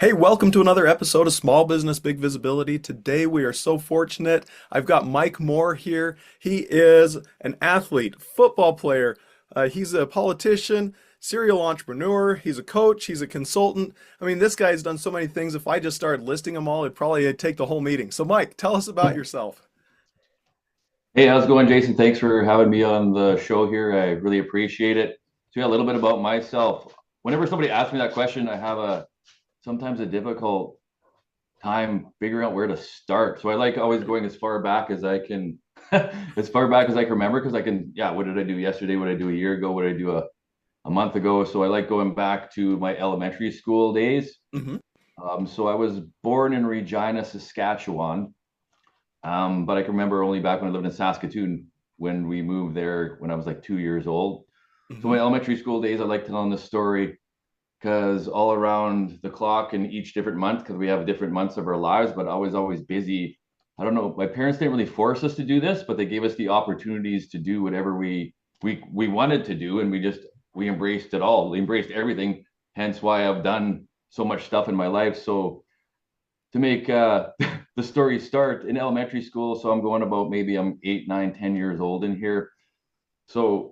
Hey, welcome to another episode of Small Business Big Visibility. Today we are so fortunate. I've got Mike Moore here. He is an athlete, football player. He's a politician, serial entrepreneur. He's a coach. He's a consultant. I mean, this guy's done so many things. If I just started listing them all, it'd probably take the whole meeting. So, Mike, tell us about yourself. Hey, how's it going, Jason? Thanks for having me on the show here. I really appreciate it. So yeah, a little bit about myself. Whenever somebody asks me that question, I have a sometimes a difficult time figuring out where to start. So I like always going as far back as I can, as far back as I can remember, because I can, yeah, what did I do yesterday? What did I do a year ago? What did I do a month ago? So I like going back to my elementary school days. Hmm. So I was born in Regina, Saskatchewan. But I can remember only back when I lived in Saskatoon when we moved there when I was like 2 years old. So Hmm. my elementary school days, I like telling this story because all around the clock in each different month, because we have different months of our lives, but I was always busy. I don't know. My parents didn't really force us to do this, but they gave us the opportunities to do whatever we wanted to do, and we embraced it all. We embraced everything. Hence why I've done so much stuff in my life. So to make the story start in elementary school. So I'm going about maybe I'm 8, 9, 10 years old in here. So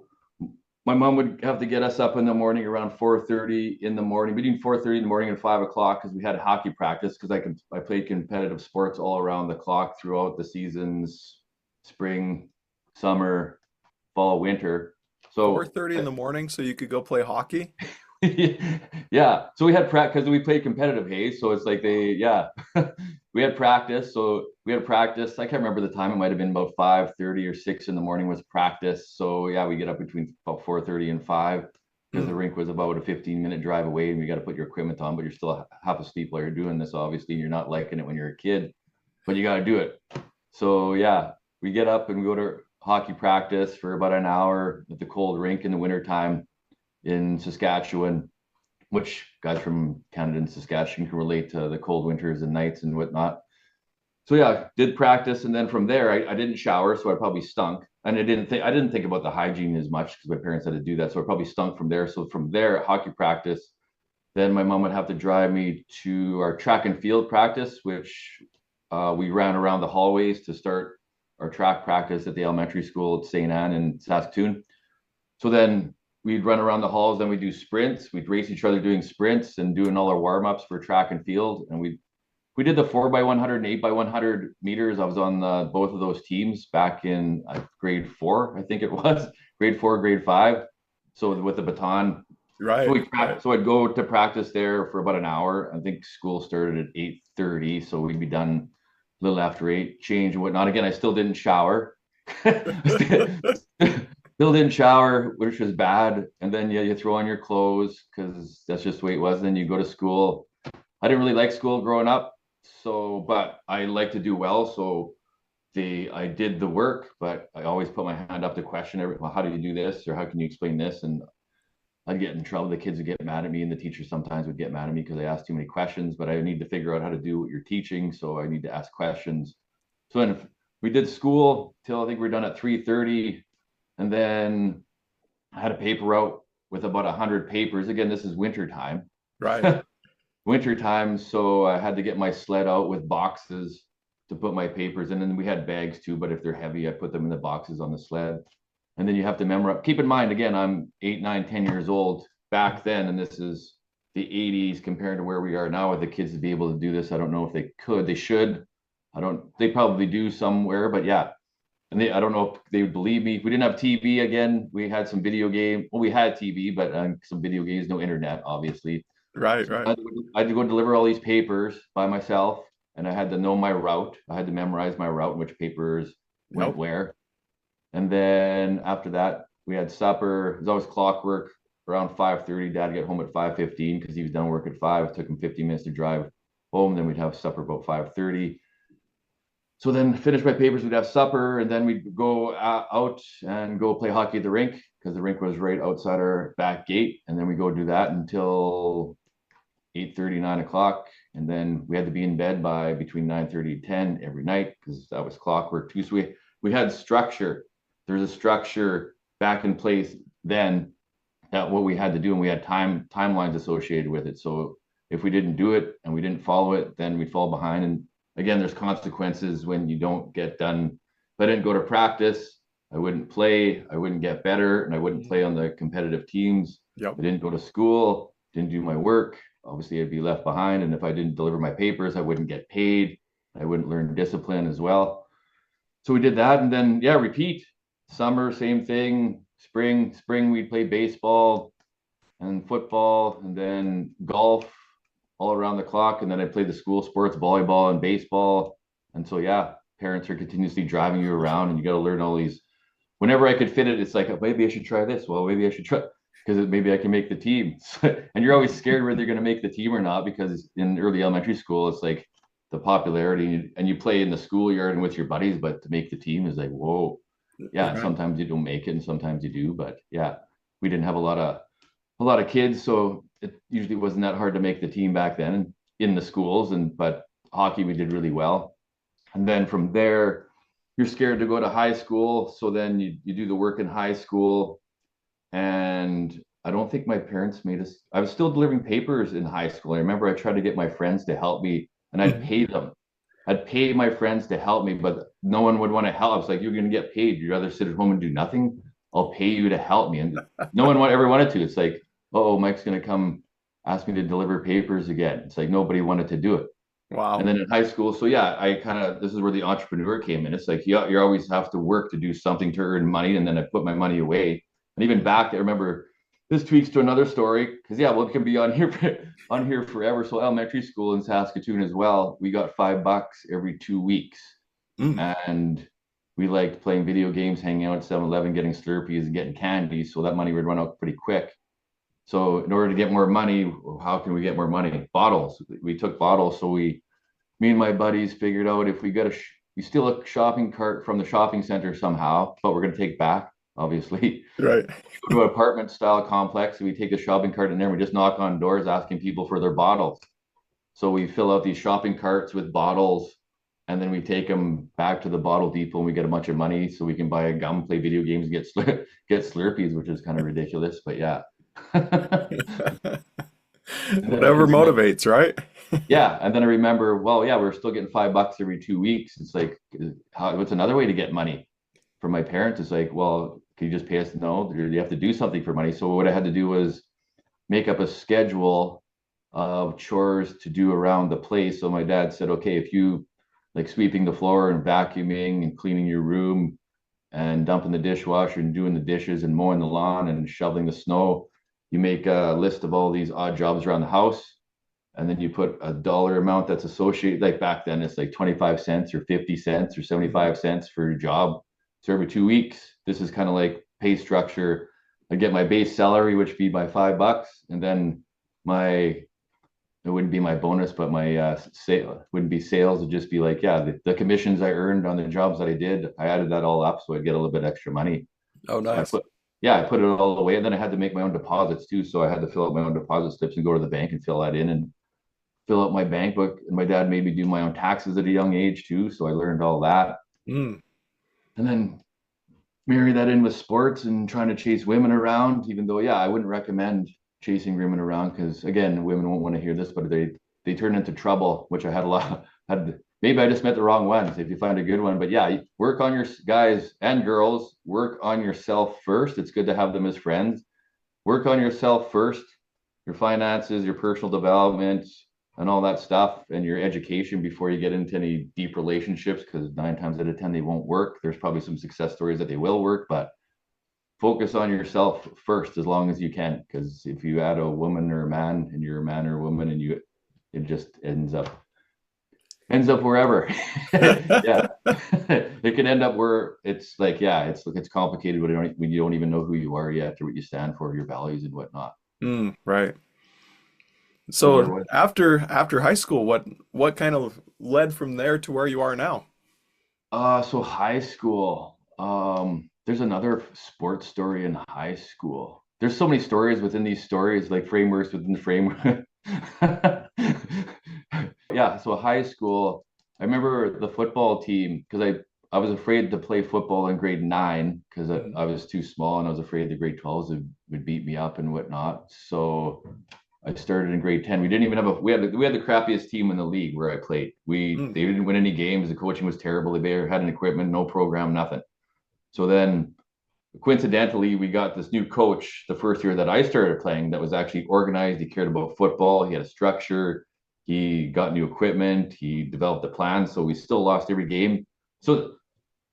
my mom would have to get us up in the morning around 4:30 in the morning, between 4:30 in the morning and 5 o'clock, because we had hockey practice. Because I played competitive sports all around the clock throughout the seasons, spring, summer, fall, winter. So 4:30 in the morning so you could go play hockey? yeah, so we had practice because we played competitive haze, so it's like yeah, we had practice. So we had practice. I can't remember the time. It might have been about 5:30 or 6 in the morning was practice. So yeah, we get up between about 4:30 and 5 because the Mm. rink was about a 15-minute drive away, and you got to put your equipment on, but you're still half asleep while you're doing this. Obviously, you're not liking it when you're a kid, but you got to do it. So yeah, we get up and we go to hockey practice for about an hour at the cold rink in the wintertime in Saskatchewan, which guys from Canada and Saskatchewan can relate to the cold winters and nights and whatnot. So yeah, did practice, and then from there, I didn't shower, so I probably stunk, and I didn't think about the hygiene as much because my parents had to do that, so I probably stunk from there. So from there, hockey practice, then my mom would have to drive me to our track and field practice, which we ran around the hallways to start our track practice at the elementary school at St. Anne in Saskatoon. So then we'd run around the halls, then we'd do sprints. We'd race each other doing sprints and doing all our warm ups for track and field. And we did the 4x100 and 8x100 meters. I was on both of those teams back in grade four, I think it was grade four, grade five. So with the baton, Right, right. so I'd go to practice there for about an hour. I think school started at 8:30, so we'd be done a little after eight, change and whatnot. Again, I still didn't shower. Still didn't shower, which was bad. And then yeah, you throw on your clothes because that's just the way it was. And then you go to school. I didn't really like school growing up, so but I like to do well. So I did the work, but I always put my hand up to question well, how do you do this or how can you explain this? And I'd get in trouble. The kids would get mad at me, and the teachers sometimes would get mad at me because I asked too many questions. But I need to figure out how to do what you're teaching, so I need to ask questions. So then we did school till I think we are done at 3:30, and then I had a paper route with about 100 papers. Again, this is winter time. Right. Winter time, so I had to get my sled out with boxes to put my papers in, and then we had bags too. But if they're heavy, I put them in the boxes on the sled. And then you have to memorize. Keep in mind, again, I'm 8, 9, 10 years old back then, and this is the 80s compared to where we are now with the kids to be able to do this. I don't know if they could. They should. I don't. They probably do somewhere, but yeah, and I don't know if they would believe me. We didn't have TV again. We had some video game. Well, we had TV, but some video games, no internet, obviously. Right, So right. I had to go deliver all these papers by myself, and I had to know my route. I had to memorize my route and which papers went Yep. where. And then after that, we had supper. It was always clockwork around 5:30. Dad get home at 5:15 because he was done work at 5. It took him 15 minutes to drive home. Then we'd have supper about 5:30. So then finish my papers, we'd have supper, and then we'd go out and go play hockey at the rink because the rink was right outside our back gate. And then we go do that until 8:30, 9 o'clock. And then we had to be in bed by between 9:30 and 10 every night because that was clockwork too. So we had structure. There's a structure back in place then that what we had to do, and we had timelines associated with it. So if we didn't do it and we didn't follow it, then we'd fall behind. And again, there's consequences when you don't get done. If I didn't go to practice, I wouldn't play, I wouldn't get better, and I wouldn't play on the competitive teams. Yep. I didn't go to school, didn't do my work. Obviously, I'd be left behind. And if I didn't deliver my papers, I wouldn't get paid. I wouldn't learn discipline as well. So we did that. And then, yeah, repeat. Summer, same thing. Spring, we'd play baseball and football and then golf all around the clock. And then I played the school sports, volleyball and baseball. And so, yeah, parents are continuously driving you around and you got to learn all these. Whenever I could fit it, it's like, oh, maybe I should try this. Well, maybe I should try because maybe I can make the team. And you're always scared whether you're going to make the team or not, because in early elementary school, it's like the popularity and you play in the schoolyard and with your buddies, but to make the team is like, whoa. Yeah, Right. sometimes you don't make it and sometimes you do. But yeah, we didn't have a lot of kids, so it usually wasn't that hard to make the team back then in the schools. And but hockey we did really well. And then from there, you're scared to go to high school, so then you do the work in high school. And I don't think my parents made us. I was still delivering papers in high school. I remember I tried to get my friends to help me, and I'd Mhm. pay them. I'd pay my friends to help me, but no one would want to help. It's like, you're going to get paid. You'd rather sit at home and do nothing. I'll pay you to help me. And no one ever wanted to. It's like, oh, Mike's going to come ask me to deliver papers again. It's like nobody wanted to do it. And Wow. then in high school, so yeah, I kind of, this is where the entrepreneur came in. It's like, you always have to work to do something to earn money. And then I put my money away. And even back, I remember this tweaks to another story because, yeah, well, it can be on here, on here forever. So elementary school in Saskatoon as well, we got $5 every 2 weeks. Mm. And we liked playing video games, hanging out at 7-Eleven, getting Slurpees and getting candy. So that money would run out pretty quick. So in order to get more money, how can we get more money? Bottles. We took bottles. So me and my buddies figured out if we got we steal a shopping cart from the shopping center somehow, but we're going to take back, obviously. Right. Go to an apartment style complex. And we take the shopping cart in there and we just knock on doors asking people for their bottles. So we fill out these shopping carts with bottles and then we take them back to the bottle depot and we get a bunch of money so we can buy a gum, play video games, and get Slurpees, which is kind of ridiculous, but yeah. And then Whatever motivates, right? and then I remember, well, yeah, we're still getting $5 every 2 weeks. It's like, what's another way to get money from my parents? It's like, well, can you just pay us? No, you have to do something for money. So what I had to do was make up a schedule of chores to do around the place. So my dad said, okay, if you like sweeping the floor and vacuuming and cleaning your room and dumping the dishwasher and doing the dishes and mowing the lawn and shoveling the snow, you make a list of all these odd jobs around the house. And then you put a dollar amount that's associated, like back then, it's like 25 cents or 50 cents or Mhm. 75 cents for your job. So every 2 weeks, this is kind of like pay structure. I get my base salary, which would be my $5. And then my it wouldn't be my bonus, but my sale wouldn't be sales. It'd just be like, yeah, the commissions I earned on the jobs that I did, I added that all up, so I'd get a little bit extra money. Oh, So nice. I put it all away, and then I had to make my own deposits too. So I had to fill out my own deposit slips and go to the bank and fill that in and fill out my bank book. And my dad made me do my own taxes at a young age too, so I learned all that. Mm. And then marry that in with sports and trying to chase women around, even though, yeah, I wouldn't recommend chasing women around because again, women won't want to hear this, but they turn into trouble, which I had a lot had maybe I just met the wrong ones if you find a good one. But yeah, work on your guys and girls, work on yourself first. It's good to have them as friends. Work on yourself first, your finances, your personal development, and all that stuff, and your education before you get into any deep relationships, because 9 times out of 10 they won't work. There's probably some success stories that they will work, but focus on yourself first as long as you can. Because if you add a woman or a man and you're a man or a woman and it just ends up wherever. Yeah. It can end up where it's like, yeah, it's complicated when you don't even know who you are yet or what you stand for, your values and whatnot. Mm, right. So where So was after high school, what kind of led from there to where you are now? so high school. There's another sports story in high school. There's so many stories within these stories, like frameworks within the framework. Yeah, so high school, I remember the football team because I was afraid to play football in grade 9 because Mhm. I was too small and I was afraid the grade 12s would beat me up and whatnot. So I started in grade 10. We didn't even have we had the crappiest team in the league where I played. Mm. They didn't win any games. The coaching was terrible. They had an equipment, no program, nothing. So then coincidentally, we got this new coach the first year that I started playing that was actually organized. He cared about football. He had a structure. He got new equipment. He developed a plan. So we still lost every game. So,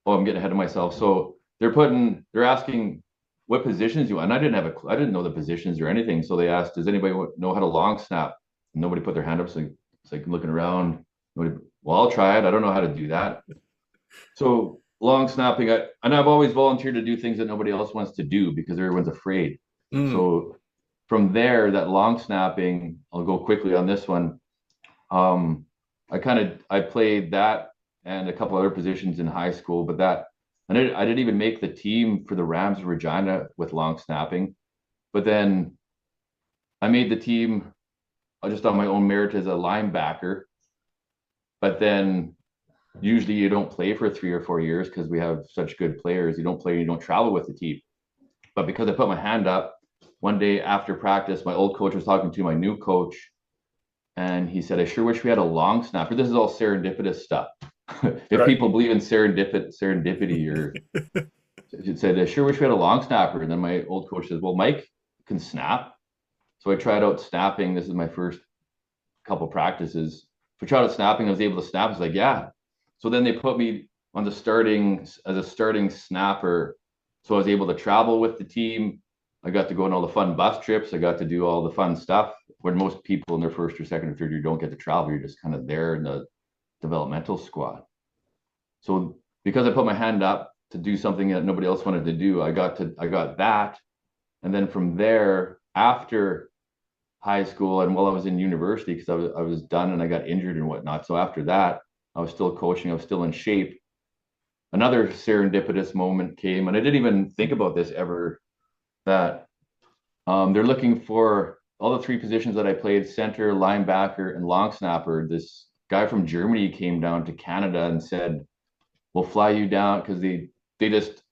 oh, I'm getting ahead of myself. So they're asking what positions you want. And I didn't know the positions or anything. So they asked, does anybody know how to long snap? And nobody put their hand up. So it's like looking around. Well, I'll try it. I don't know how to do that. So long snapping, and I've always volunteered to do things that nobody else wants to do because everyone's afraid. Mm. So from there, that long snapping, I'll go quickly on this one. I played that and a couple other positions in high school, but I didn't even make the team for the Rams of Regina with long snapping. But then I made the team just on my own merit as a linebacker. But then usually you don't play for 3 or 4 years because we have such good players. You don't play, you don't travel with the team. But because I put my hand up one day after practice, my old coach was talking to my new coach, and he said, I sure wish we had a long snapper. This is all serendipitous stuff. If Right. people believe in serendipity, or he said, I sure wish we had a long snapper. And then my old coach says, well, Mike can snap. So I tried out snapping. This is my first couple practices. So I tried out snapping. I was able to snap. I was like, yeah. So then they put me on the starting snapper. So I was able to travel with the team. I got to go on all the fun bus trips. I got to do all the fun stuff when most people in their first or second or third year don't get to travel. You're just kind of there in the developmental squad. So because I put my hand up to do something that nobody else wanted to do, I got that. And then from there, after high school and while I was in university, because I was done and I got injured and whatnot. So after that, I was still coaching. I was still in shape. Another serendipitous moment came, and I didn't even think about this ever, that they're looking for all the three positions that I played: center, linebacker, and long snapper. This guy from Germany came down to Canada and said, we'll fly you down, because they just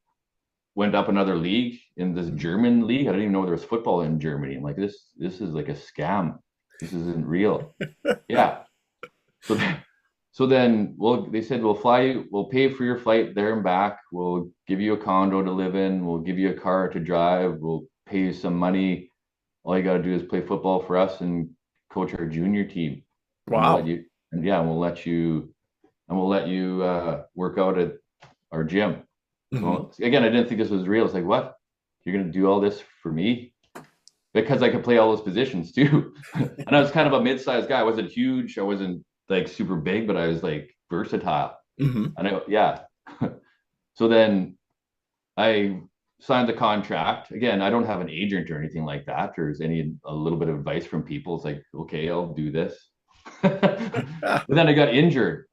went up another league in this German league. I didn't even know there was football in Germany. I'm like, this is like a scam. This isn't real. Yeah. So then, well, they said, we'll fly you, we'll pay for your flight there and back. We'll give you a condo to live in. We'll give you a car to drive. We'll pay you some money. All you got to do is play football for us and coach our junior team. And we'll let Wow. you, and yeah, we'll let you work out at our gym. Hmm. Well, again, I didn't think this was real. It's like, what? You're going to do all this for me? Because I could play all those positions too. And I was kind of a mid-sized guy. I wasn't huge. I wasn't like super big, but I was like versatile. Hmm. And yeah. So then I signed the contract. Again, I don't have an agent or anything like that. There's a little bit of advice from people. It's like, okay, I'll do this. But then I got injured.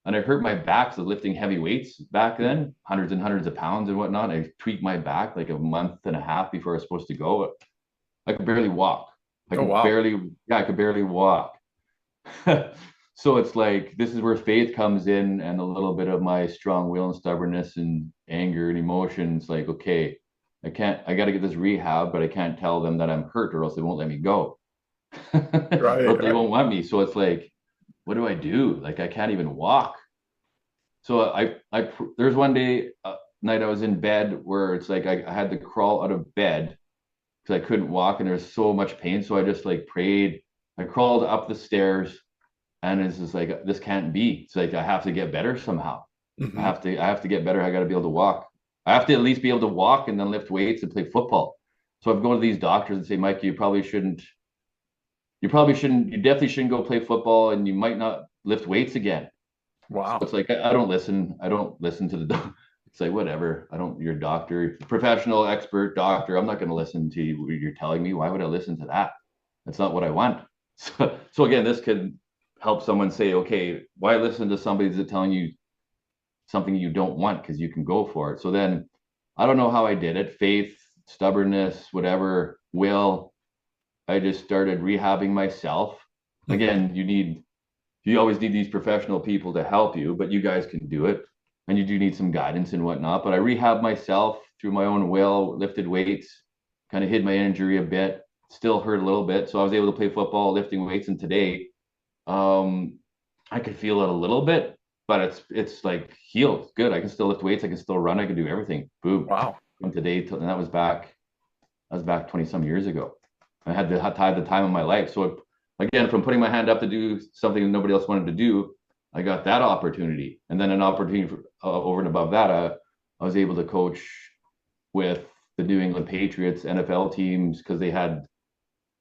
And I hurt my back. So lifting heavy weights back then, hundreds and hundreds of pounds and whatnot. I tweaked my back like a month and a half before I was supposed to go. I could barely walk. Oh, wow. I could barely walk. So it's like, this is where faith comes in, and a little bit of my strong will and stubbornness and anger and emotions. Like, okay, I got to get this rehab, but I can't tell them that I'm hurt or else they won't let me go. Right, Or they right. won't want me. So it's like, what do I do? Like, I can't even walk. So there's one night I was in bed where it's like I had to crawl out of bed because I couldn't walk and there was so much pain. So I just like prayed. I crawled up the stairs, and it's just like, this can't be. It's like I have to get better somehow. Hmm. I have to get better. I got to be able to walk. I have to at least be able to walk and then lift weights and play football. So I've gone to these doctors and say, Mike, you definitely shouldn't go play football, and you might not lift weights again. So Wow. it's like, I don't listen. I don't listen to the doc. It's like, whatever. I don't. You're a doctor, professional, expert doctor. I'm not going to listen to you. What you're telling me. Why would I listen to that? That's not what I want. So again, this could help someone say, okay, why listen to somebody that's telling you something you don't want, because you can go for it. So then, I don't know how I did it. Faith, stubbornness, whatever, will. I just started rehabbing myself. Hmm. Again, you always need these professional people to help you, but you guys can do it. And you do need some guidance and whatnot. But I rehabbed myself through my own will, lifted weights, kind of hid my injury a bit. still hurt a little bit. So I was able to play football, lifting weights, and today, um, I could feel it a little bit, but it's like healed. Good. I can still lift weights. I can still run. I can do everything. Boom. Wow. From today till, and that was back 20 some years ago. I had the time of my life. So again, from putting my hand up to do something that nobody else wanted to do, I got that opportunity, and then an opportunity for, over and above that, I was able to coach with the New England Patriots NFL teams because they had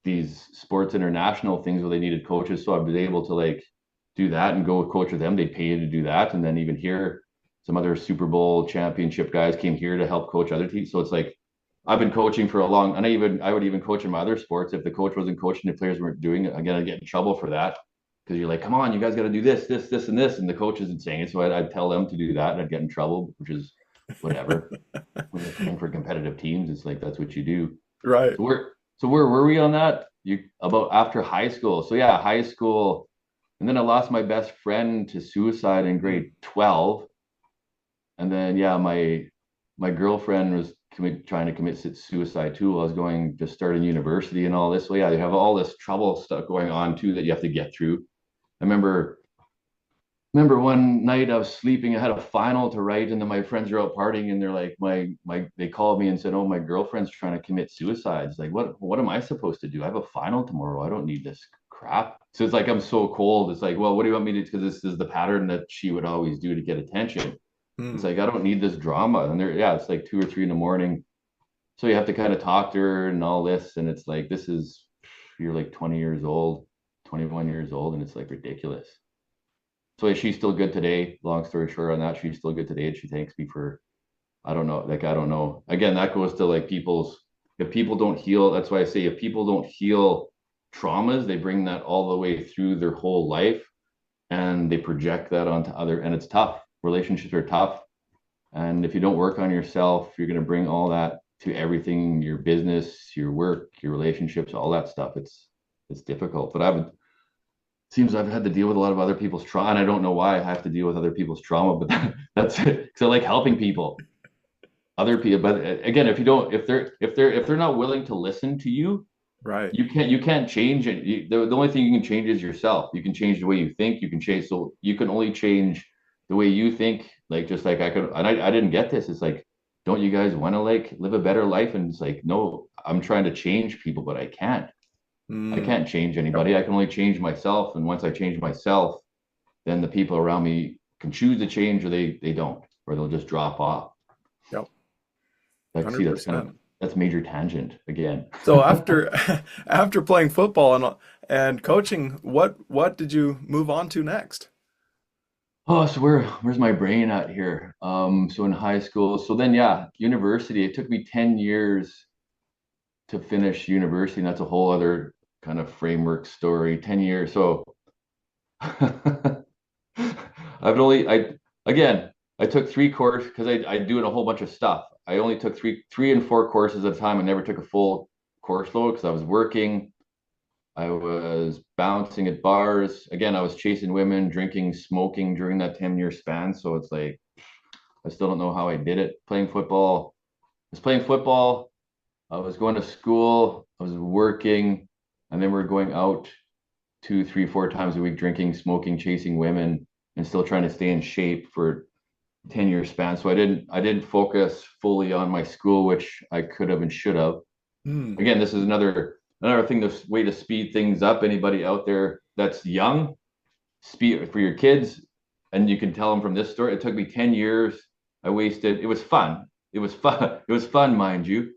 these sports international things where they needed coaches. So I was able to like do that and go coach with them. They pay you to do that, and then even here, some other Super Bowl championship guys came here to help coach other teams. So it's like I've been coaching for a long, and I would even coach in my other sports. If the coach wasn't coaching, the players weren't doing it, again, I'd get in trouble for that because you're like, come on, you guys got to do this, this, and this, and the coach isn't saying it. So I'd tell them to do that, and I'd get in trouble, which is whatever. When you're playing for competitive teams, it's like that's what you do. Right. So where were we on that? You about after high school. So yeah, high school, and then I lost my best friend to suicide in grade 12. And then yeah, my girlfriend was trying to commit suicide too. I was going to start in university and all this. So yeah, you have all this trouble stuff going on too that you have to get through. I remember one night I was sleeping. I had a final to write, and then my friends are out partying, and they're like, they called me and said, "Oh, my girlfriend's trying to commit suicide." It's like, what am I supposed to do? I have a final tomorrow. I don't need this crap. So it's like I'm so cold. It's like, well, what do you want me to? Because this is the pattern that she would always do to get attention. It's like I don't need this drama. And yeah, it's like 2 or 3 in the morning. So you have to kind of talk to her and all this, and it's like you're like 20 years old, 21 years old, and it's like ridiculous. So she's still good today. Long story short on that, she's still good today, and she thanks me for, I don't know, like I don't know. Again, that goes to like if people don't heal, that's why I say if people don't heal traumas, they bring that all the way through their whole life, and they project that onto and it's tough. Relationships are tough, and if you don't work on yourself, you're going to bring all that to everything, your business, your work, your relationships, all that stuff. It's difficult, but seems I've had to deal with a lot of other people's trauma, and I don't know why I have to deal with other people's trauma, but that's it. Because I like helping people, other people. But again, if they're not willing to listen to you, Right. you can't change it. The only thing you can change is yourself. You can change the way you think. You can change, so you can only change the way you think. Like just like I could, and I didn't get this. It's like, don't you guys want to like live a better life? And it's like, no, I'm trying to change people, but I can't. I can't change anybody. I can only change myself. And once I change myself, then the people around me can choose to change, or they don't, or they'll just drop off. Yep. Like, see, 100%. that's major tangent again. So after after playing football and coaching, what did you move on to next? Oh, so where's my brain at here? So in high school, so then yeah, university. It took me 10 years to finish university, and that's a whole other kind of framework story. 10 years. So I took 3 courses because I doing a whole bunch of stuff. I only took three and 4 courses at a time. I never took a full course load because I was working. I was bouncing at bars. Again, I was chasing women, drinking, smoking during that 10-year span. So it's like I still don't know how I did it. Playing football. I was playing football. I was going to school. I was working, and then we're going out 2, 3, 4 times a week, drinking, smoking, chasing women, and still trying to stay in shape for 10-year span. So I didn't focus fully on my school, which I could have and should have. Hmm. Again, this is another thing, this way to speed things up. Anybody out there that's young, speed for your kids, and you can tell them from this story. It took me 10 years. I wasted. It was fun. It was fun. It was fun, mind you,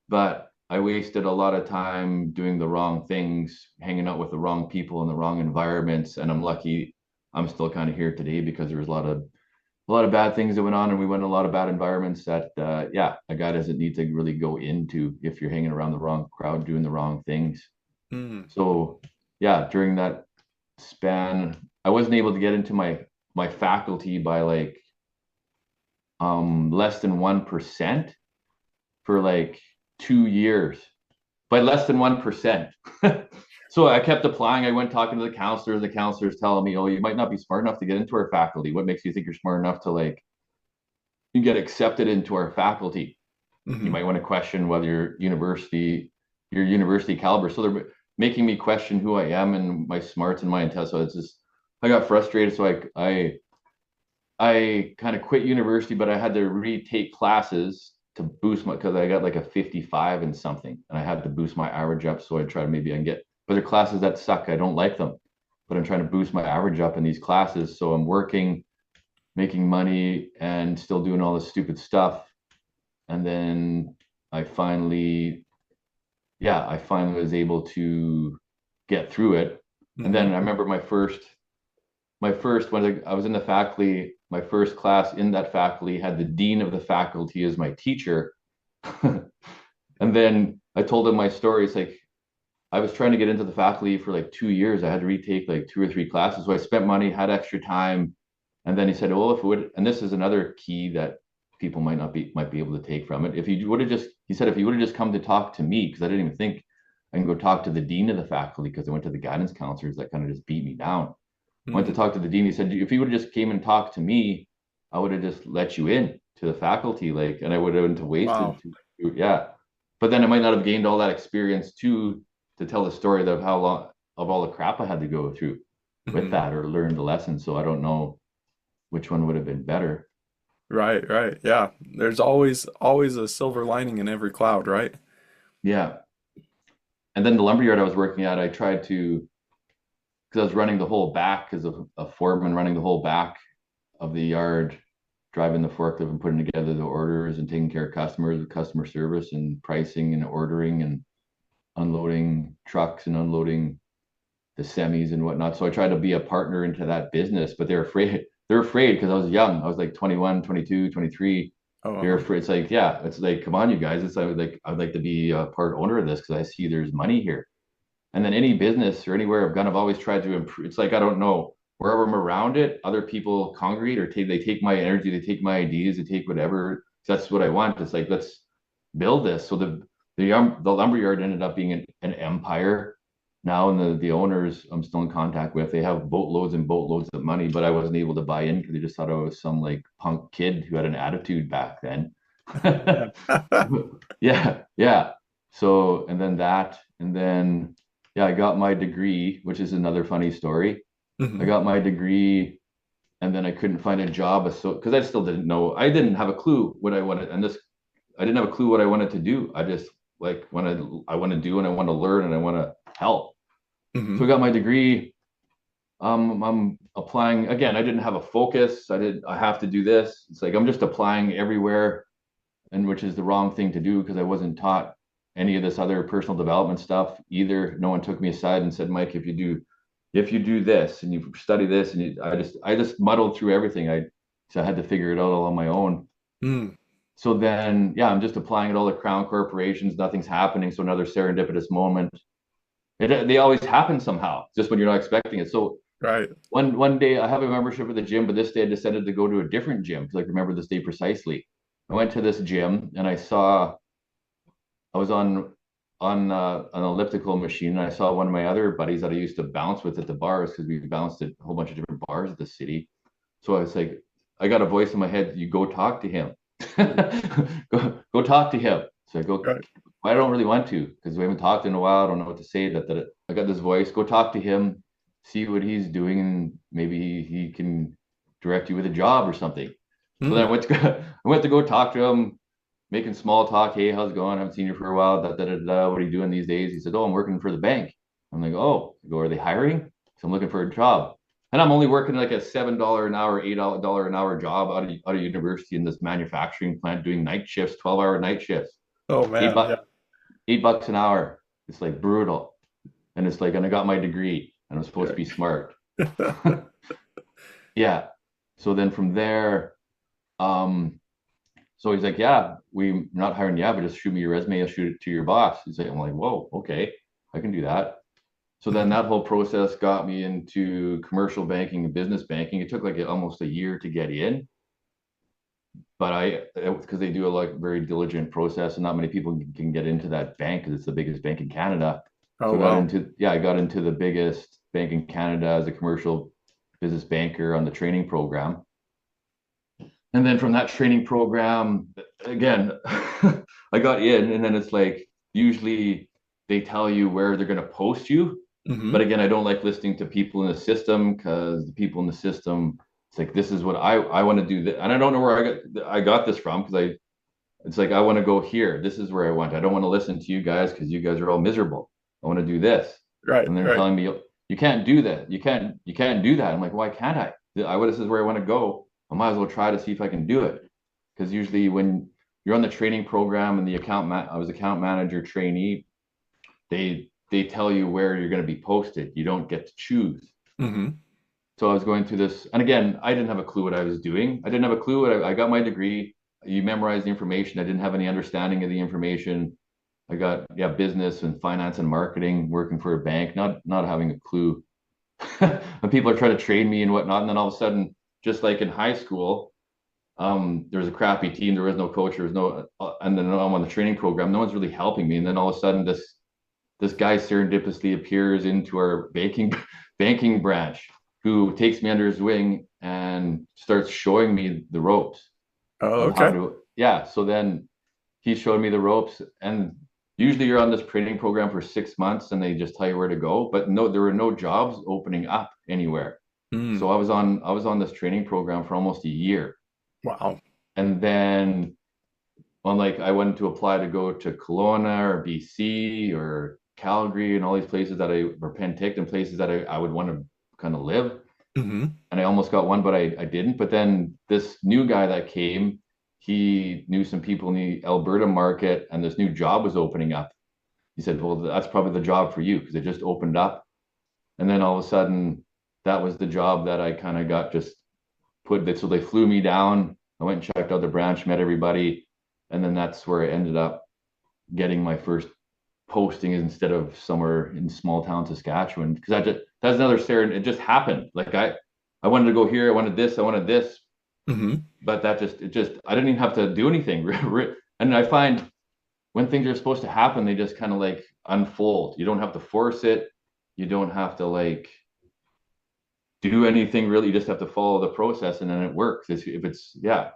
but I wasted a lot of time doing the wrong things, hanging out with the wrong people in the wrong environments. And I'm lucky I'm still kind of here today because there was a lot of bad things that went on, and we went in a lot of bad environments that yeah, a guy doesn't need to really go into if you're hanging around the wrong crowd doing the wrong things. Hmm. So yeah, during that span, I wasn't able to get into my faculty by like less than 1% for like 2 years, by less than 1%. So I kept applying. I went talking to the counselors. The counselors telling me, "Oh, you might not be smart enough to get into our faculty. What makes you think you're smart enough to like you get accepted into our faculty? You Hmm. might want to question whether your university your university caliber. So they're making me question who I am and my smarts and my intel. So it's just I got frustrated. So I kind of quit university, but I had to retake classes to boost my because I got like a 55 and something, and I had to boost my average up. So I try to maybe I can get, but they're classes that suck. I don't like them, but I'm trying to boost my average up in these classes. So I'm working, making money, and still doing all this stupid stuff. And then I finally, I finally was able to get through it. And Hmm. then I remember my first when I was in the faculty, my first class in that faculty had the dean of the faculty as my teacher. And then I told him my story. It's like I was trying to get into the faculty for like 2 years. I had to retake like 2 or 3 classes. So I spent money, had extra time. And then he said, well, if it would, and this is another key that people might be able to take from it. If you would have just, he said, if you would have just come to talk to me, because I didn't even think I can go talk to the dean of the faculty because I went to the guidance counselors that kind of just beat me down. Went to Hmm. talk to the dean. He said, if you would have just came and talked to me, I would have just let you in to the faculty, like, and I would have Wow. wasted. Yeah. But then I might not have gained all that experience to tell the story of how long of all the crap I had to go through with Hmm. that or learn the lesson. So I don't know which one would have been better. Right, right. Yeah. There's always a silver lining in every cloud, right? Yeah. And then the lumberyard I was working at, I tried to, because I was running the whole back as a foreman running the whole back of the yard, driving the forklift and putting together the orders and taking care of customers, customer service and pricing and ordering and unloading trucks and unloading the semis and whatnot. So I tried to be a partner into that business, but they're afraid. They're afraid because I was young. I was like 21, 22, 23. Oh, They're uh-huh. afraid. It's like, yeah, it's like, come on, you guys. It's like, I would like to be a part owner of this because I see there's money here. And then any business or anywhere I've gone, I've always tried to improve. It's like I don't know wherever I'm around it, other people congregate or take they take my energy, they take my ideas, they take whatever. That's what I want. It's like let's build this. So the lumberyard ended up being an empire now, and the owners I'm still in contact with. They have boatloads and boatloads of money, but I wasn't able to buy in because they just thought I was some like punk kid who had an attitude back then. Yeah. Yeah, yeah. So, and then that, and then, yeah, I got my degree, which is another funny story. I Hmm. got my degree, and then I couldn't find a job. So, because I still didn't know, I didn't have a clue what I wanted, and this, I didn't have a clue what I wanted to do. I just like I want to do, and I want to learn, and I want to help. So I Hmm. got my degree. I'm applying again. I didn't have a focus. I have to do this. It's like I'm just applying everywhere, and which is the wrong thing to do because I wasn't taught any of this other personal development stuff either. No one took me aside and said, Mike, if you do this and you study this and I just muddled through everything. So I had to figure it out all on my own. Mm. So then, yeah, I'm just applying at all the crown corporations. Nothing's happening. So another serendipitous moment. They always happen somehow, just when you're not expecting it. So Right. one day I have a membership at the gym, but this day I decided to go to a different gym because I remember this day precisely. I went to this gym and I was on an elliptical machine and I saw one of my other buddies that I used to bounce with at the bars because we bounced at a whole bunch of different bars at the city. So I was like, I got a voice in my head, you go talk to him. Go talk to him. So I go, Right. I don't really want to because we haven't talked in a while. I don't know what to say. That I got this voice. Go talk to him, see what he's doing, and maybe he can direct you with a job or something. So then Mm. I went to go talk to him, making small talk. Hey, how's it going? I haven't seen you for a while. Da, da, da, da. What are you doing these days? He said, oh, I'm working for the bank. I'm like, oh, I go, are they hiring? So I'm looking for a job. And I'm only working like a $7 an hour, $8 an hour job out of university in this manufacturing plant doing night shifts, 12-hour night shifts, Oh eight man. bucks, $8 an hour. It's like brutal. And it's like, and I got my degree and I'm supposed to Yeah. be smart. Yeah. So then from there, um, so he's like, yeah, we're not hiring you, but just shoot me your resume. I'll shoot it to your boss. He's like, I'm like, whoa, okay, I can do that. So then Mhm. that whole process got me into commercial banking and business banking. It took like almost a year to get in, but because they do a like very diligent process and not many people can get into that bank because it's the biggest bank in Canada. Oh So wow. I got into the biggest bank in Canada as a commercial business banker on the training program. And then from that training program, again, I got in, and then it's like usually they tell you where they're going to post you. Mm-hmm. But again, I don't like listening to people in the system, because the people in the system, it's like, this is what I want to do. And I don't know where I got this from, because it's like, I want to go here. This is where I want. I don't want to listen to you guys because you guys are all miserable. I want to do this. Right, And they're right. telling me, you can't do that. You can't do that. I'm like, why can't I? This is where I want to go. I might as well try to see if I can do it. Because usually when you're on the training program and I was account manager trainee, they tell you where you're going to be posted. You don't get to choose. Mm-hmm. So I was going through this, and again, I didn't have a clue what I was doing. I didn't have a clue. I got my degree. You memorize the information. I didn't have any understanding of the information. I got, yeah, business and finance and marketing, working for a bank, not having a clue. And people are trying to train me and whatnot, and then all of a sudden, just like in high school, there was a crappy team. There was no coach. There was no, and then I'm on the training program. No one's really helping me. And then all of a sudden, this guy serendipitously appears into our banking branch, who takes me under his wing and starts showing me the ropes Oh, of how okay. to, yeah. So then he showed me the ropes, and usually you're on this training program for 6 months and they just tell you where to go, but no, there were no jobs opening up anywhere. Mm. So I was on this training program for almost a year. Wow. And then on, like, I went to apply to go to Kelowna or BC or Calgary and all these places or Penticton, places that I would want to kind of live. Mm-hmm. And I almost got one, but I didn't. But then this new guy that came, he knew some people in the Alberta market, and this new job was opening up. He said, "Well, that's probably the job for you, because it just opened up." And then all of a sudden, that was the job that I kind of got just put. So they flew me down. I went and checked out the branch, met everybody, and then that's where I ended up getting my first posting, instead of somewhere in small town Saskatchewan. Because that's another Sarah. It just happened. Like I wanted to go here. I wanted this. I wanted this. Mm-hmm. But I didn't even have to do anything. And I find when things are supposed to happen, they just kind of like unfold. You don't have to force it. You don't have to like do anything really. You just have to follow the process, and then it works. If it's, yeah.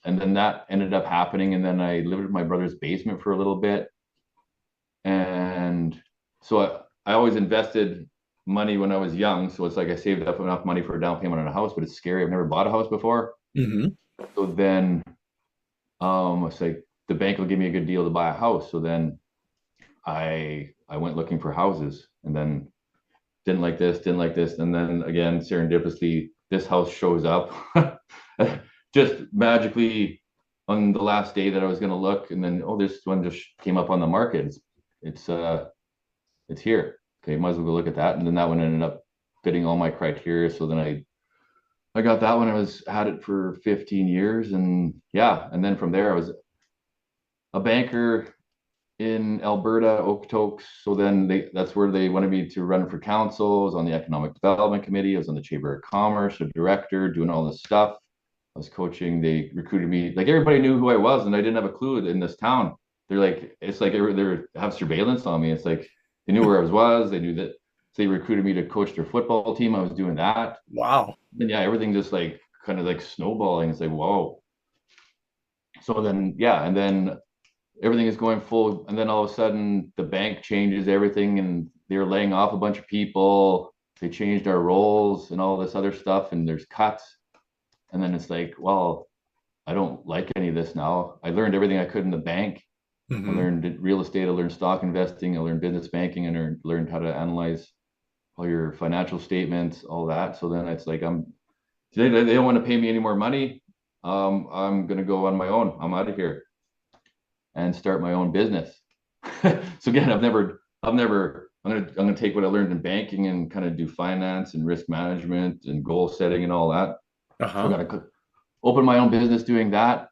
And then that ended up happening. And then I lived in my brother's basement for a little bit. And so I always invested money when I was young. So it's like I saved up enough money for a down payment on a house, but it's scary. I've never bought a house before. Mm-hmm. So then it's like the bank will give me a good deal to buy a house. So then I went looking for houses, and then didn't like this, didn't like this. And then again, serendipitously, this house shows up just magically on the last day that I was going to look. And then, oh, this one just came up on the market. It's it's here. Okay, might as well go look at that. And then that one ended up fitting all my criteria. So then I got that one. Had it for 15 years, and yeah. And then from there, I was a banker in Alberta, Okotoks. So then that's where they wanted me to run for council. I was on the economic development committee. I was on the chamber of commerce, a director, doing all this stuff. I was coaching. They recruited me. Like, everybody knew who I was, and I didn't have a clue in this town. They're like, it's like they have surveillance on me. It's like they knew where I was. They knew that. So they recruited me to coach their football team. I was doing that. Wow. And yeah, everything just like kind of like snowballing. It's like, whoa. So then, yeah, and then everything is going full. And then all of a sudden, the bank changes everything, and they're laying off a bunch of people. They changed our roles and all this other stuff, and there's cuts. And then it's like, well, I don't like any of this now. I learned everything I could in the bank. I Mm-hmm. learned real estate. I learned stock investing. I learned business banking, and learned how to analyze all your financial statements, all that. So then it's like, they don't want to pay me any more money. I'm gonna go on my own. I'm out of here and start my own business. So again, I'm gonna take what I learned in banking and kind of do finance and risk management and goal setting and all that. So Uh-huh. I'm gonna open my own business doing that.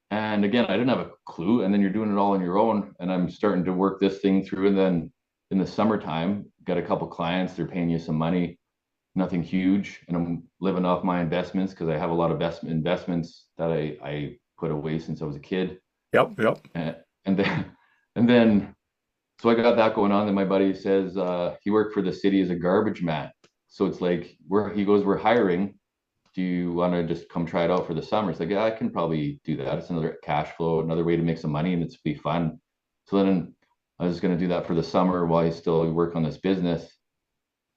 And again, I didn't have a clue. And then you're doing it all on your own. And I'm starting to work this thing through. And then in the summertime, got a couple clients. They're paying you some money, nothing huge. And I'm living off my investments, because I have a lot of investments that I put away since I was a kid. Yep, yep. And then, and then, so I got that going on. Then my buddy says he worked for the city as a garbage man. So it's like, he goes, we're hiring. Do you want to just come try it out for the summer? It's like, yeah, I can probably do that. It's another cash flow, another way to make some money, and it's be fun. So then I was going to do that for the summer while I still work on this business.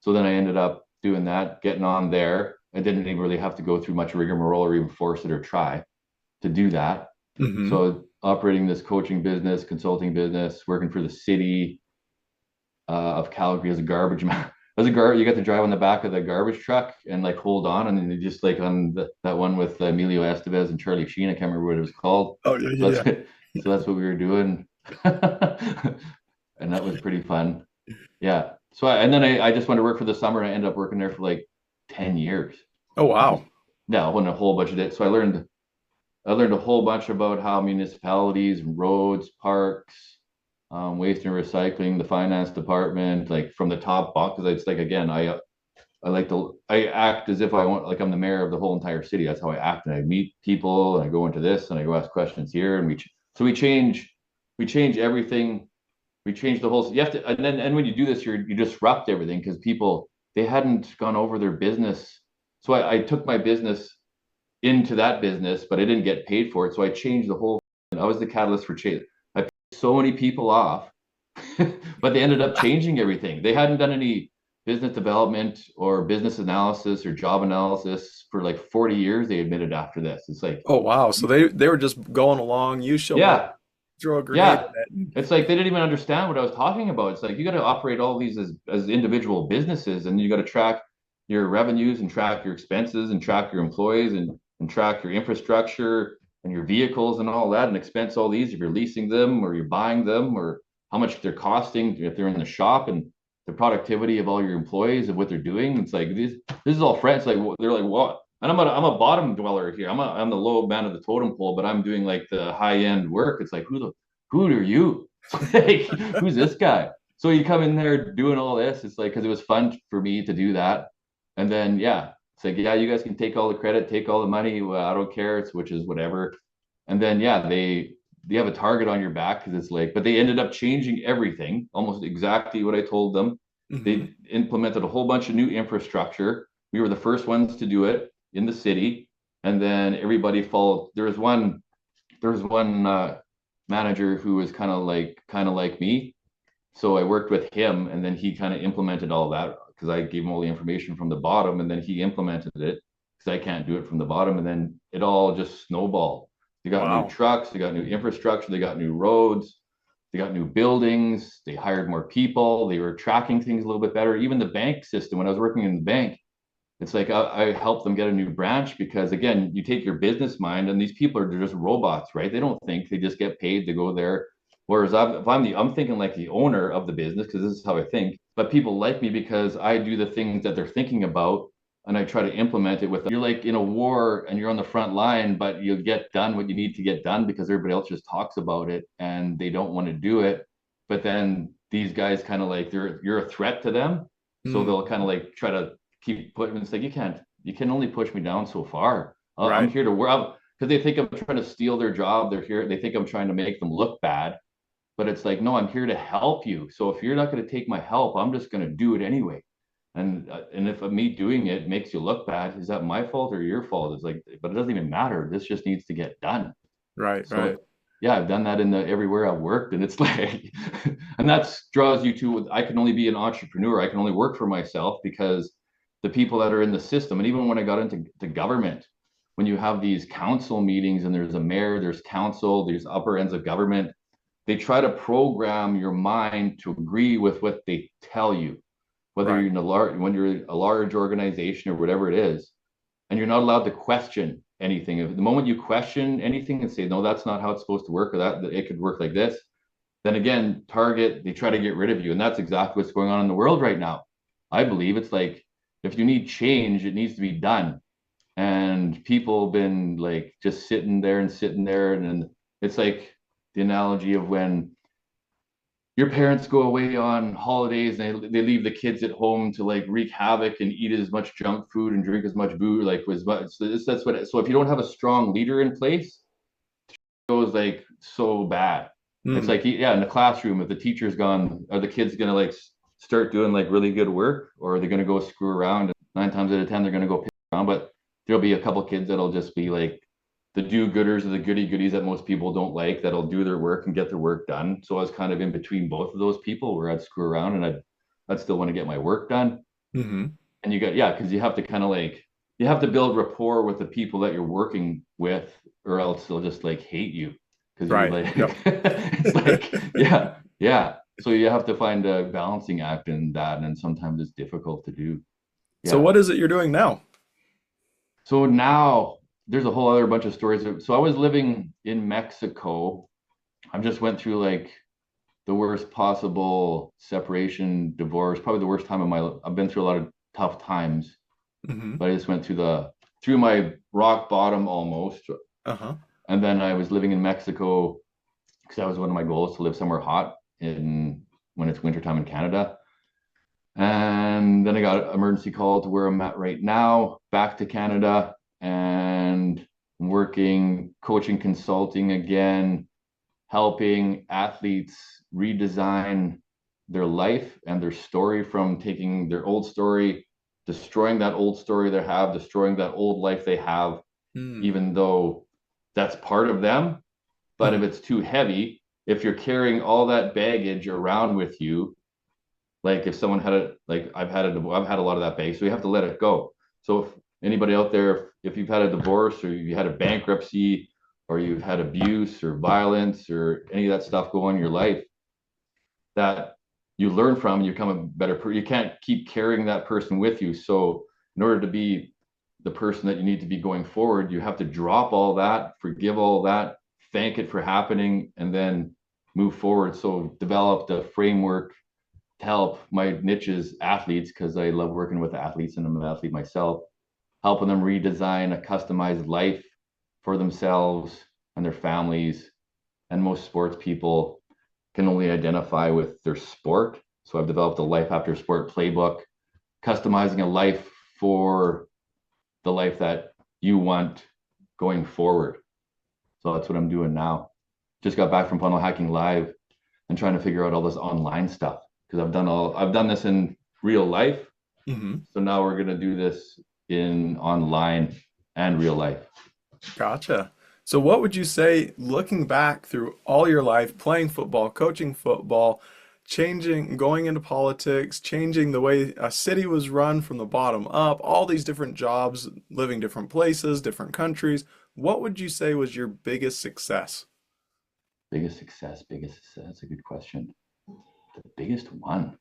So then I ended up doing that, getting on there. I didn't even really have to go through much rigmarole or even force it or try to do that. Mm-hmm. So operating this coaching business, consulting business, working for the city of Calgary as a garbage man. As a you got to drive on the back of the garbage truck and like hold on, and then you just like on that one with Emilio Estevez and Charlie Sheen. I can't remember what it was called. Oh yeah, So yeah, that's what we were doing, and that was pretty fun. Yeah. So and then I just went to work for the summer. I ended up working there for like 10 years. Oh wow. Yeah, I won a whole bunch of it. So I learned a whole bunch about how municipalities, roads, parks, waste and recycling, the finance department, like from the top up. Because it's like again, I act as if I want like I'm the mayor of the whole entire city. That's how I act, and I meet people, and I go into this, and I go ask questions here, and we change everything. We change the whole. You have to, and when you do this, you disrupt everything because people they hadn't gone over their business. So I took my business into that business, but I didn't get paid for it. So I changed the whole. I was the catalyst for change. I paid so many people off, but they ended up changing everything. They hadn't done any business development or business analysis or job analysis for like 40 years. They admitted after this. It's like, Oh wow. So they were just going along. You show up, yeah, throw a grenade yeah. in it. It's like they didn't even understand what I was talking about. It's like you got to operate all these as individual businesses, and you got to track your revenues and track your expenses and track your employees and track your infrastructure and your vehicles and all that and expense all these if you're leasing them or you're buying them or how much they're costing if they're in the shop and the productivity of all your employees and what they're doing. It's like this is all friends. Like they're like what? And I'm a bottom dweller here. I'm the low man of the totem pole, but I'm doing like the high end work. It's like who are you? Like, who's this guy? So you come in there doing all this. It's like because it was fun for me to do that. And then yeah, it's like yeah, you guys can take all the credit, take all the money. Well, I don't care. It's which is whatever. And then yeah, they have a target on your back because it's like, but they ended up changing everything, almost exactly what I told them. Hmm. They implemented a whole bunch of new infrastructure. We were the first ones to do it in the city, and then everybody followed. There was one manager who was kind of like me. So I worked with him, and then he kind of implemented all that because I gave him all the information from the bottom, and then he implemented it because I can't do it from the bottom, and then it all just snowballed. They got new Wow. trucks, they got new infrastructure, they got new roads, they got new buildings, they hired more people, they were tracking things a little bit better. Even the bank system, when I was working in the bank, it's like I help them get a new branch because again, you take your business mind and these people are just robots, right? They don't think, they just get paid to go there. Whereas if I'm thinking like the owner of the business because this is how I think. But people like me because I do the things that they're thinking about and I try to implement it with them. You're like in a war and you're on the front line, but you get done what you need to get done because everybody else just talks about it and they don't want to do it. But then these guys kind of like you're a threat to them, so Mm, they'll kind of like try to keep putting. It's like you can only push me down so far. I'm right. here to work because they think I'm trying to steal their job. They're here. They think I'm trying to make them look bad, but it's like no, I'm here to help you. So if you're not going to take my help, I'm just going to do it anyway. And if me doing it makes you look bad, is that my fault or your fault? It's like, but it doesn't even matter. This just needs to get done. Right, right. So yeah, I've done that in the everywhere I've worked, and it's like, and that draws you to. I can only be an entrepreneur. I can only work for myself because the people that are in the system, and even when I got into the government, when you have these council meetings and there's a mayor, there's council, there's upper ends of government, they try to program your mind to agree with what they tell you, whether Right. you're in a large, when you're a large organization or whatever it is, and you're not allowed to question anything. If the moment you question anything and say, no, that's not how it's supposed to work, or that it could work like this, then again, target, they try to get rid of you. And that's exactly what's going on in the world right now. I believe it's like if you need change, it needs to be done. And people have been like just sitting there. And it's like the analogy of when your parents go away on holidays and they leave the kids at home to like wreak havoc and eat as much junk food and drink as much booze like was much so that's what so if you don't have a strong leader in place it goes like so bad. It's Mm, like yeah, in the classroom if the teacher's gone are the kids gonna like start doing like really good work or are they gonna go screw around and 9 times out of 10 they're gonna go piss around but there'll be a couple kids that'll just be like the do-gooders or the goody-goodies that most people don't like, that'll do their work and get their work done. So I was kind of in between both of those people where I'd screw around and I'd still want to get my work done. Mm-hmm. And yeah, because you have to kind of like, you have to build rapport with the people that you're working with, or else they'll just like hate you because you're Right. like, Yep. it's like, yeah, yeah. So you have to find a balancing act in that, and sometimes it's difficult to do. So Yeah. what is it you're doing now? So now there's a whole other bunch of stories. So I was living in Mexico. I just went through like the worst possible separation, divorce, probably the worst time of my life. I've been through a lot of tough times, Mm-hmm. but I just went through my rock bottom almost. Uh-huh. And then I was living in Mexico because that was one of my goals, to live somewhere hot in when it's wintertime in Canada. And then I got an emergency call to where I'm at right now, back to Canada and working, coaching, consulting again, helping athletes redesign their life and their story, from taking their old story, destroying that old story they have, destroying that old life they have, Mm. even though that's part of them. But if Mm-hmm. it's too heavy, if you're carrying all that baggage around with you, like if someone had it, like I've had a lot of that baggage, so you have to let it go. So if anybody out there, if you've had a divorce or you had a bankruptcy or you've had abuse or violence or any of that stuff go on in your life that you learn from, and you become a better person. You can't keep carrying that person with you. So in order to be the person that you need to be going forward, you have to drop all that, forgive all that, thank it for happening, and then move forward. So developed a framework to help my niches athletes, because I love working with athletes and I'm an athlete myself, helping them redesign a customized life for themselves and their families. And most sports people can only identify with their sport. So I've developed a life after sport playbook, customizing a life for the life that you want going forward. So that's what I'm doing now. Just got back from Funnel Hacking Live and trying to figure out all this online stuff, because I've done this in real life. Mm-hmm. So now we're gonna do this in online and real life. Gotcha. So what would you say, looking back through all your life, playing football, coaching football, changing, going into politics, changing the way a city was run from the bottom up, all these different jobs, living different places, different countries, what would you say was your biggest success? Biggest success. That's a good question. The biggest one.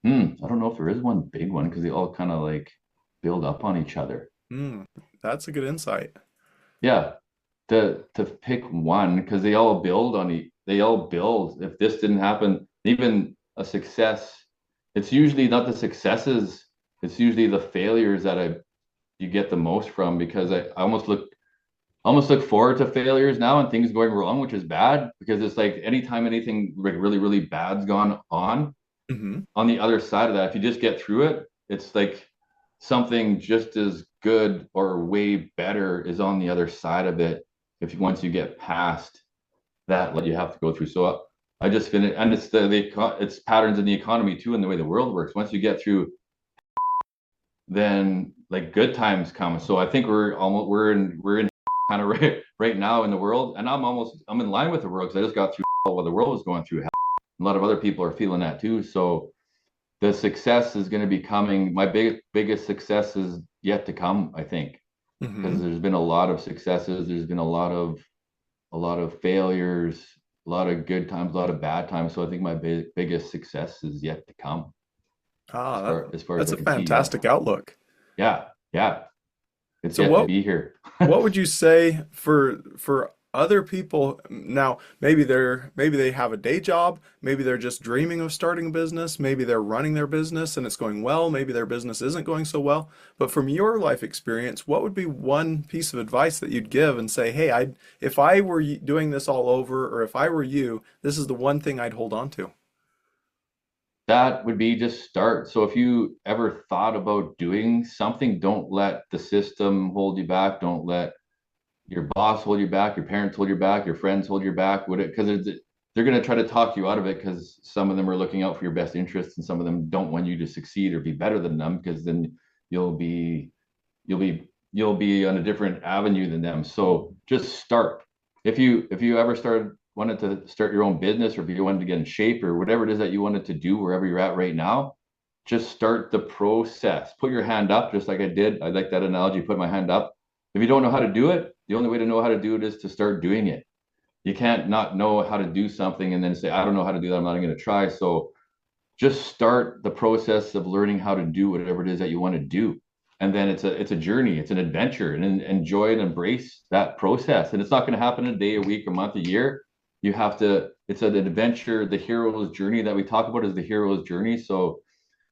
I don't know if there is one big one, because they all kind of like build up on each other. Hmm, that's a good insight. Yeah, to pick one, because they all build. If this didn't happen, even a success, it's usually not the successes, it's usually the failures that you get the most from, because I almost look forward to failures now and things going wrong, which is bad, because it's like anytime anything like really, really bad's gone Mm-hmm. on the other side of that, if you just get through it, it's like something just as good or way better is on the other side of it. If once you get past that, what you have to go through. So I just finished, and it's it's patterns in the economy too, and the way the world works. Once you get through, then like good times come. So I think we're in kind of right now in the world, and I'm in line with the world, because I just got through what the world was going through. A lot of other people are feeling that too. So the success is going to be coming. My biggest success is yet to come, I think, Mm-hmm. because there's been a lot of successes. There's been a lot of failures, a lot of good times, a lot of bad times. So I think my biggest success is yet to come, Ah, that, as far as that's I a can see. Yeah, fantastic outlook. yeah, yeah. It's So yet to what be here. what would you say for other people now, maybe they have a day job, maybe they're just dreaming of starting a business, maybe they're running their business and it's going well, maybe their business isn't going so well, but from your life experience, what would be one piece of advice that you'd give and say, "Hey, I if I were doing this all over or if I were you, this is the one thing I'd hold on to." That would be just start. So if you ever thought about doing something, don't let the system hold you back. Don't let your boss hold you back, your parents hold you back, your friends hold you back. Would it? Because they're going to try to talk you out of it, because some of them are looking out for your best interests, and some of them don't want you to succeed or be better than them, because then you'll be you'll be you'll be on a different avenue than them. So just start. If you ever wanted to start your own business, or if you wanted to get in shape, or whatever it is that you wanted to do wherever you're at right now, just start the process. Put your hand up, just like I did. I like that analogy, put my hand up. If you don't know how to do it, the only way to know how to do it is to start doing it. You can't not know how to do something and then say, I don't know how to do that, I'm not going to try. So just start the process of learning how to do whatever it is that you want to do. And then it's a journey, it's an adventure, and enjoy and embrace that process. And it's not going to happen in a day, a week, a month, a year. You have to, it's an adventure. The hero's journey that we talk about is the hero's journey. So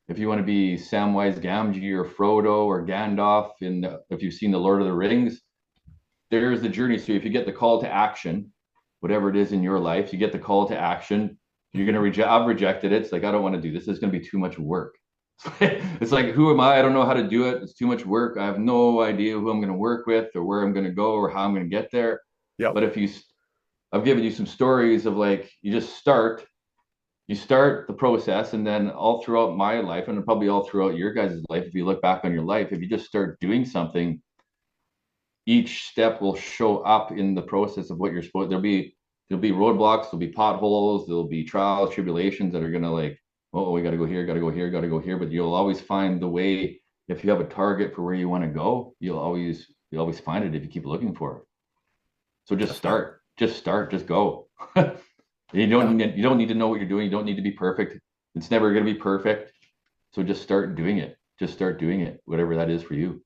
if you want to be Samwise Gamgee or Frodo or Gandalf, if you've seen the Lord of the Rings, there's the journey. So if you get the call to action, whatever it is in your life, you get the call to action, you're going to reject. I've rejected it. It's like, I don't want to do this. It's going to be too much work. It's like, who am I? I don't know how to do it. It's too much work. I have no idea who I'm going to work with, or where I'm going to go, or how I'm going to get there. Yep. But I've given you some stories of, like, you start the process, and then all throughout my life, and probably all throughout your guys' life, if you look back on your life, if you just start doing something, each step will show up in the process of what you're supposed. There'll be roadblocks, there'll be potholes, there'll be trials, tribulations that are gonna, like, oh, we got to go here, got to go here, got to go here. But you'll always find the way. If you have a target for where you want to go, you'll always find it if you keep looking for it. So just start, just go. You don't need to know what you're doing. You don't need to be perfect. It's never going to be perfect. So just start doing it. Just start doing it, whatever that is for you.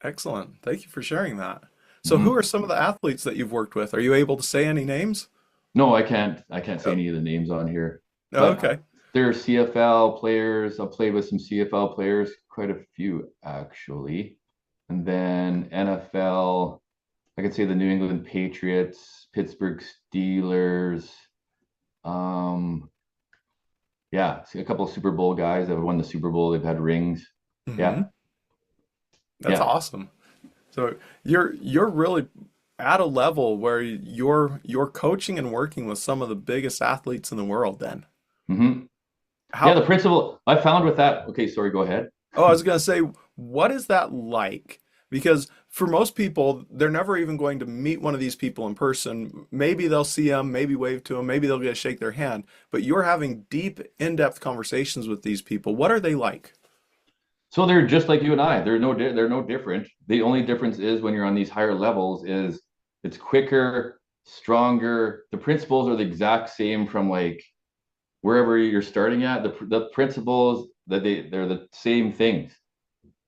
Excellent. Thank you for sharing that. So who Mhm. are some of the athletes that you've worked with? Are you able to say any names? No, I can't. I can't say Oh, any of the names on here. But okay. there are CFL players. I've played with some CFL players, quite a few actually. And then NFL, I could say the New England Patriots, Pittsburgh Steelers. Um, yeah, a couple of Super Bowl guys that have won the Super Bowl. They've had rings. Hmm. Yeah, That's yeah. awesome. So you're really at a level where you're coaching and working with some of the biggest athletes in the world then. Hmm. Yeah, the How, principle I found with that. Okay, sorry, go ahead. oh, I was gonna say, what is that like? Because for most people, they're never even going to meet one of these people in person. Maybe they'll see them, maybe wave to them, maybe they'll get to shake their hand, but you're having deep, in-depth conversations with these people. What are they like? So they're just like you and I. They're no different. The only difference is when you're on these higher levels is it's quicker, stronger. The principles are the exact same from, like, wherever you're starting at. The principles that they're the same things,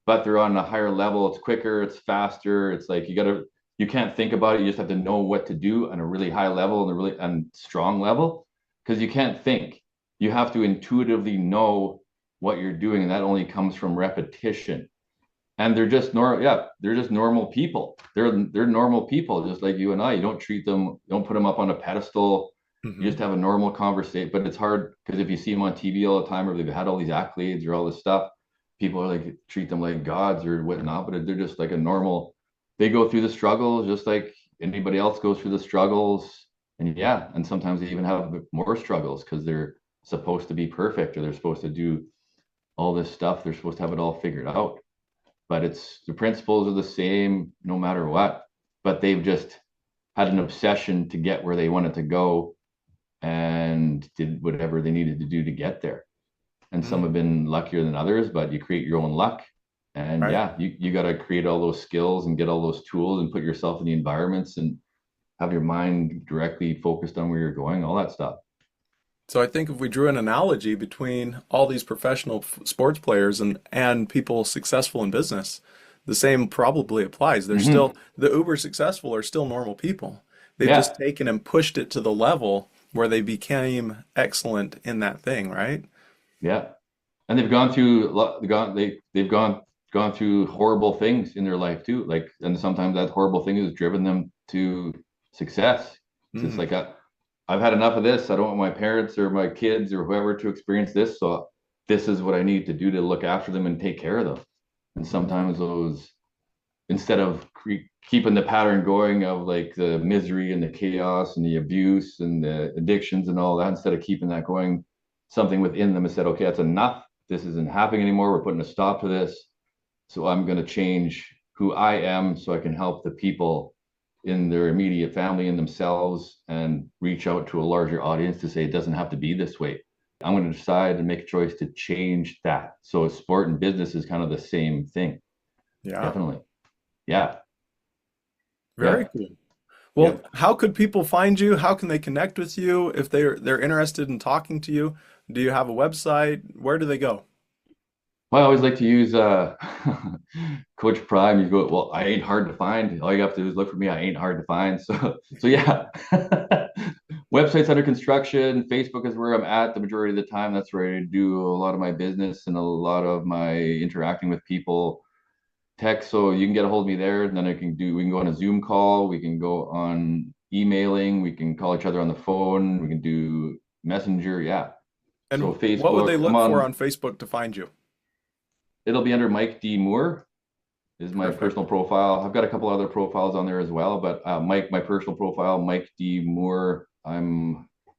but they're on a higher level. It's quicker, it's faster. It's like you can't think about it. You just have to know what to do on a really high level and a really and strong level, because you can't think. You have to intuitively know what you're doing, and that only comes from repetition. And they're just normal. Yeah, they're just normal people. They're normal people, just like you and I. You don't treat them, don't put them up on a pedestal. You Hmm. just have a normal conversation. But it's hard because if you see them on TV all the time, or they've had all these accolades or all this stuff, people are like, treat them like gods or whatnot. But they're just like a normal. They go through the struggles just like anybody else goes through the struggles. And yeah, and sometimes they even have more struggles because they're supposed to be perfect, or they're supposed to do all this stuff. They're supposed to have it all figured out, but it's the principles are the same no matter what. But they've just had an obsession to get where they wanted to go, and did whatever they needed to do to get there. And some have been luckier than others, but you create your own luck. And Right. yeah, you got to create all those skills and get all those tools and put yourself in the environments and have your mind directly focused on where you're going, all that stuff. So I think if we drew an analogy between all these professional sports players and people successful in business, the same probably applies. They're Hmm. still the uber successful are still normal people. They've just Yeah, taken and pushed it to the level where they became excellent in that thing, right? yeah. And they've gone through they've gone through horrible things in their life too, like, and sometimes that horrible thing has driven them to success. So it's Mm, like, I've had enough of this. I don't want my parents or my kids or whoever to experience this, so this is what I need to do to look after them and take care of them. And sometimes those, instead of keeping the pattern going of, like, the misery and the chaos and the abuse and the addictions and all that, instead of keeping that going, something within them has said, okay, that's enough. This isn't happening anymore. We're putting a stop to this. So I'm going to change who I am so I can help the people in their immediate family and themselves and reach out to a larger audience to say it doesn't have to be this way. I'm going to decide and make a choice to change that. So sport and business is kind of the same thing. Yeah, Definitely. Yeah. very Yeah. cool. Yeah. Well, how could people find you? How can they connect with you if they're interested in talking to you? Do you have a website? Where do they go? Well, I always like to use Coach Prime. You go, well, I ain't hard to find. All you have to do is look for me. I ain't hard to find. So yeah. Website's under construction. Facebook is where I'm at the majority of the time. That's where I do a lot of my business and a lot of my interacting with people. Text, so you can get a hold of me there. And then we can go on a Zoom call. We can go on emailing. We can call each other on the phone. We can do Messenger. Yeah. So And what would they Facebook, I'm look for on. on Facebook to find you? It'll be under Mike D. Moore is my Perfect. personal profile. I've got a couple other profiles on there as well, but my personal profile, Mike D. Moore. I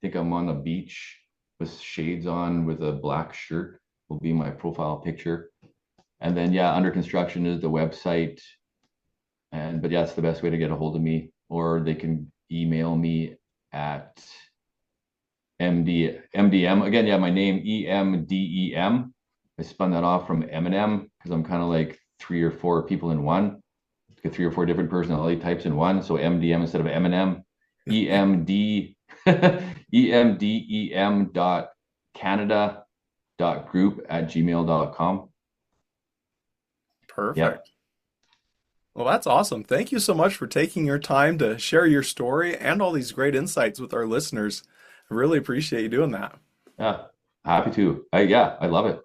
think I'm on a beach with shades on with a black shirt. Will be my profile picture. And then yeah, under construction is the website. But yeah, it's the best way to get a hold of me, or they can email me at MDM again. Yeah, my name EMDEM. I spun that off from Eminem because I'm kind of like three or four people in one, like three or four different personality types in one. So MDM instead of Eminem, EMD EMDEM dot Canada dot group at gmail.com. Yep. Perfect. Well, that's awesome. Thank you so much for taking your time to share your story and all these great insights with our listeners. I really appreciate you doing that. Yeah. Happy to. I love it.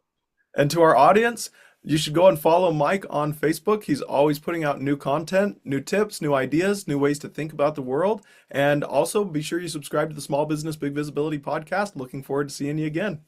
And to our audience, you should go and follow Mike on Facebook. He's always putting out new content, new tips, new ideas, new ways to think about the world. And also be sure you subscribe to the Small Business Big Visibility podcast. Looking forward to seeing you again.